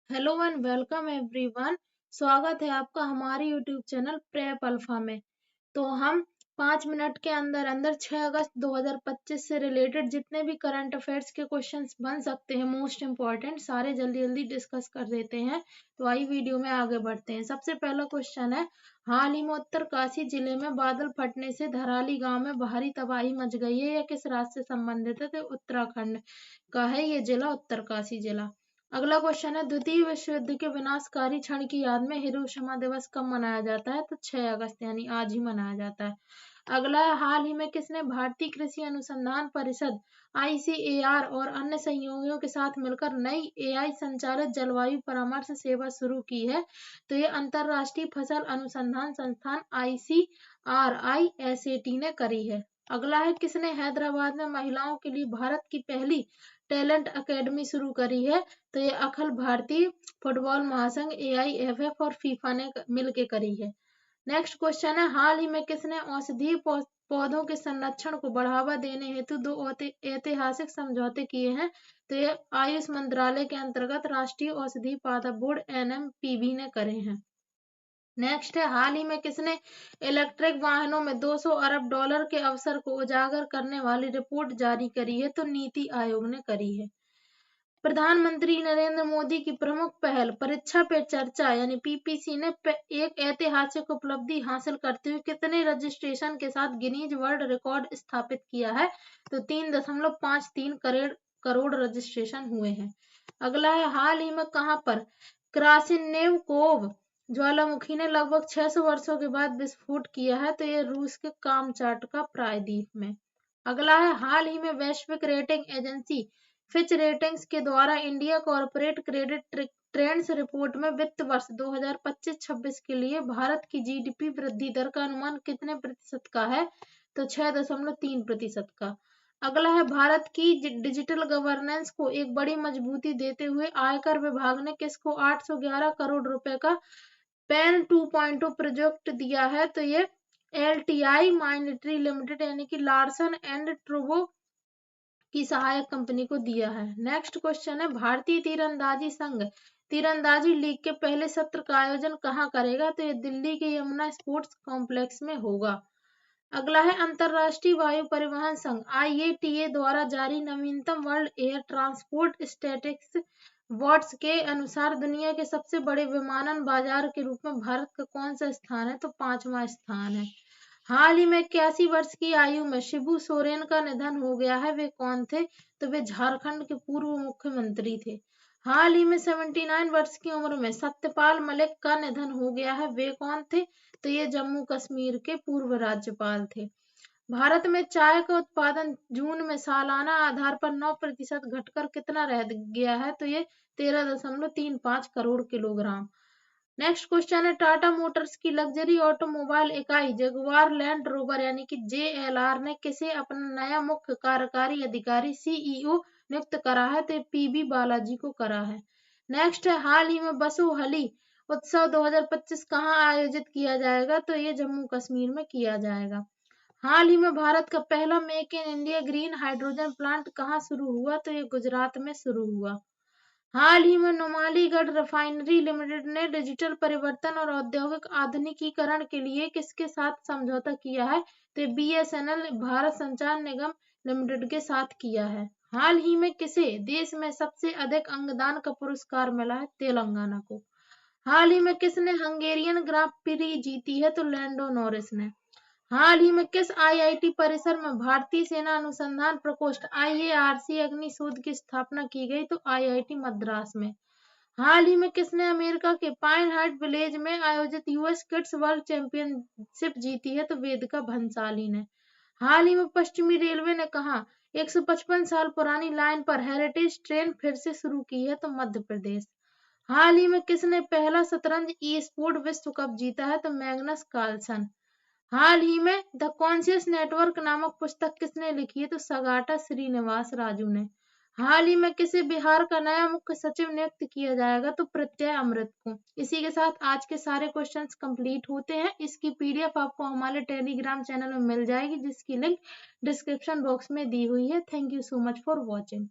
Hello and welcome everyone. स्वागत है आपका हमारे यूट्यूब चैनल प्रेप अल्फा में। तो हम 5 मिनट के अंदर अंदर 6 अगस्त 2025 से रिलेटेड जितने भी करंट अफेयर्स के क्वेश्चंस बन सकते हैं मोस्ट इम्पॉर्टेंट सारे जल्दी जल्दी डिस्कस कर देते हैं। तो आइए वीडियो में आगे बढ़ते हैं। सबसे पहला क्वेश्चन है, हाल ही में उत्तरकाशी जिले में बादल फटने से धराली गांव में भारी तबाही मच गई है। यह किस राज्य से संबंधित है? तो उत्तराखंड का है ये जिला, उत्तरकाशी जिला। अगला क्वेश्चन है, द्वितीय विश्व युद्ध के विनाशकारी क्षण की याद में हिरोशिमा दिवस कब मनाया जाता है? तो 6 अगस्त यानी आज ही मनाया जाता है। अगला है, हाल ही में किसने भारतीय कृषि अनुसंधान परिषद ICAR और अन्य सहयोगियों के साथ मिलकर नई AI संचालित जलवायु परामर्श सेवा शुरू की है? तो ये अंतरराष्ट्रीय फसल अनुसंधान संस्थान ICRISAT ने करी है। अगला है, किसने हैदराबाद में महिलाओं के लिए भारत की पहली टैलेंट अकेडमी शुरू करी है? तो ये अखिल भारतीय फुटबॉल महासंघ AIFF और फीफा ने मिलकर करी है। नेक्स्ट क्वेश्चन है, हाल ही में किसने औषधीय पौधों के संरक्षण को बढ़ावा देने हेतु 2 ऐतिहासिक समझौते किए हैं? तो ये आयुष मंत्रालय के अंतर्गत राष्ट्रीय औषधि पादप बोर्ड NMPB ने करे हैं। नेक्स्ट है, हाल ही में किसने इलेक्ट्रिक वाहनों में 200 अरब डॉलर के अवसर को उजागर करने वाली रिपोर्ट जारी करी है? तो नीति आयोग ने करी है। प्रधानमंत्री नरेंद्र मोदी की प्रमुख पहल परीक्षा पे चर्चा यानी PPC ने एक ऐतिहासिक उपलब्धि हासिल करते हुए कितने रजिस्ट्रेशन के साथ गिनीज वर्ल्ड रिकॉर्ड स्थापित किया है? तो 3.53 करोड़ रजिस्ट्रेशन हुए हैं। अगला है, हाल ही में कहां पर क्रासिनेव ज्वालामुखी ने लगभग 600 वर्षों के बाद विस्फोट किया है? तो ये रूस के कामचाटका प्रायद्वीप में। अगला है, हाल ही में वैश्विक रेटिंग एजेंसी फिच रेटिंग्स के द्वारा India corporate credit trends report में वित्त वर्ष 2025-26 के लिए भारत की GDP वृद्धि दर का अनुमान कितने प्रतिशत का है? तो 6.3% का। अगला है, भारत की डिजिटल गवर्नेंस को एक बड़ी मजबूती देते हुए आयकर विभाग ने किसको 811 करोड़ रुपए का पेन 2.0 प्रोजेक्ट दिया है? तो ये LTI माइंडट्री लिमिटेड यानी कि लार्सन एंड ट्रूबो की सहायक कंपनी को दिया है। नेक्स्ट क्वेश्चन है, भारतीय तीरंदाजी संघ तीरंदाजी लीग के पहले सत्र का आयोजन कहाँ करेगा? तो ये दिल्ली के यमुना स्पोर्ट्स कॉम्प्लेक्स में होगा। अगला है, अंतरराष्ट्रीय वायु परिवहन संघ IATA द्वारा जारी नवीनतम वर्ल्ड एयर ट्रांसपोर्ट स्टैटिस्टिक्स वॉट्स के अनुसार दुनिया के सबसे बड़े विमानन बाजार के रूप में भारत का कौन सा स्थान है? तो 5वां स्थान है। हाल ही में 81 वर्ष की आयु में शिबू सोरेन का निधन हो गया है। वे कौन थे? तो वे झारखंड के पूर्व मुख्यमंत्री थे। हाल ही में 79 वर्ष की उम्र में सत्यपाल मलिक का निधन हो गया है। वे कौन थे? तो ये जम्मू कश्मीर के पूर्व राज्यपाल थे। भारत में चाय का उत्पादन जून में सालाना आधार पर 9% घटकर कितना रह गया है? तो ये 13.35 करोड़ किलोग्राम। नेक्स्ट क्वेश्चन है, टाटा मोटर्स की लग्जरी ऑटोमोबाइल इकाई जगुआर लैंड रोवर यानी कि JLR ने किसे अपना नया मुख्य कार्यकारी अधिकारी CEO नियुक्त करा है? तो PB बालाजी को करा है। नेक्स्ट है, हाल ही में बसोहली उत्सव 2025 कहाँ आयोजित किया जाएगा? तो ये जम्मू कश्मीर में किया जाएगा। हाल ही में भारत का पहला make in India green hydrogen plant कहाँ शुरू हुआ? तो ये गुजरात में शुरू हुआ। हाल ही में नुमालीगढ़ रिफाइनरी लिमिटेड ने डिजिटल परिवर्तन और औद्योगिक आधुनिकीकरण के लिए किसके साथ समझौता किया है? तो BSNL भारत संचार निगम लिमिटेड के साथ किया है। हाल ही में किसे देश में सबसे अधिक अंगदान का पुरस्कार मिला है? तेलंगाना को। हाल ही में किसने हंगेरियन ग्रां प्री जीती है? तो लैंडो नॉरिस ने। हाल ही में किस IIT परिसर में भारतीय सेना अनुसंधान प्रकोष्ठ IARC अग्नि शोध की स्थापना की गई? तो IIT मद्रास में। हाल ही में किसने अमेरिका के पाइन हाइट विलेज में आयोजित US किड्स वर्ल्ड चैंपियनशिप जीती है? तो वेदिका भंसाली ने। हाल ही में पश्चिमी रेलवे ने कहा 155 साल पुरानी लाइन पर हेरिटेज ट्रेन फिर से शुरू की है? तो मध्य प्रदेश। हाल ही में किसने पहला शतरंज E-स्पोर्ट विश्व कप जीता है? तो मैग्नस कार्लसन। हाल ही में द कॉन्शियस नेटवर्क नामक पुस्तक किसने लिखी है? तो सगाटा श्रीनिवास राजू ने। हाल ही में किसे बिहार का नया मुख्य सचिव नियुक्त किया जाएगा? तो प्रत्यय अमृत को। इसी के साथ आज के सारे क्वेश्चंस कंप्लीट होते हैं। इसकी PDF आपको हमारे टेलीग्राम चैनल में मिल जाएगी जिसकी लिंक डिस्क्रिप्शन बॉक्स में दी हुई है। Thank you so much for watching.